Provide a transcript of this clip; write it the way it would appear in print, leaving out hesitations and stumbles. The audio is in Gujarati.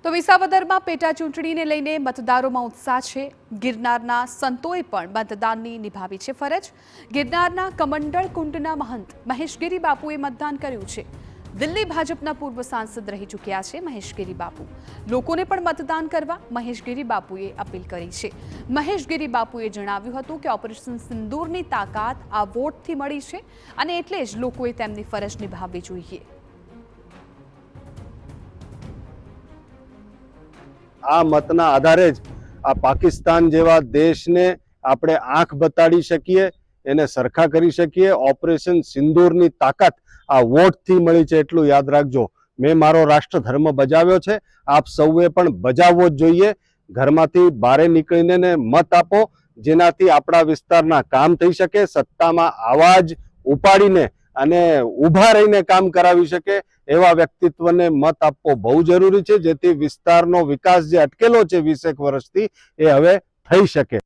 તો વિસાવદરમાં પેટા ચૂંટણીને લઈને મતદારોમાં ઉત્સાહ છે। ગિરનારના સંતોએ પણ મતદાનની નિભાવી છે ફરજ। ગિરનારના કમંડળ કુંડના મહંત મહેશગીરી બાપુએ મતદાન કર્યું છે। દિલ્હી ભાજપના પૂર્વ સાંસદ રહી ચૂક્યા છે મહેશગીરી બાપુ। લોકોને પણ મતદાન કરવા મહેશગીરી બાપુએ અપીલ કરી છે। મહેશગીરી બાપુએ જણાવ્યું હતું કે ઓપરેશન સિંદૂરની તાકાત આ વોટથી મળી છે અને એટલે જ લોકોએ તેમની ફરજ નિભાવવી જોઈએ। આ મતના આધારે જ આ પાકિસ્તાન જેવા દેશને આપણે આંખ બતાડી શકીએ, એને સરખા કરી શકીએ। ઓપરેશન સિંદૂરની તાકાત આ વોટથી મળી છે, એટલું યાદ રાખજો। મેં મારો રાષ્ટ્ર ધર્મ બજાવ્યો છે, આપ સૌએ પણ બજાવવો જ જોઈએ। ઘરમાંથી બહાર નીકળીને મત આપો, જેનાથી આપણા વિસ્તારના કામ થઈ શકે। સત્તામાં આવાજ ઉપાડીને અને ઊભા રહીને કામ કરાવી શકે એવા વ્યક્તિત્વને મત આપવો બહુ જરૂરી છે, જેથી વિસ્તારનો વિકાસ જે અટકેલો છે 20 વર્ષથી એ હવે થઈ શકે।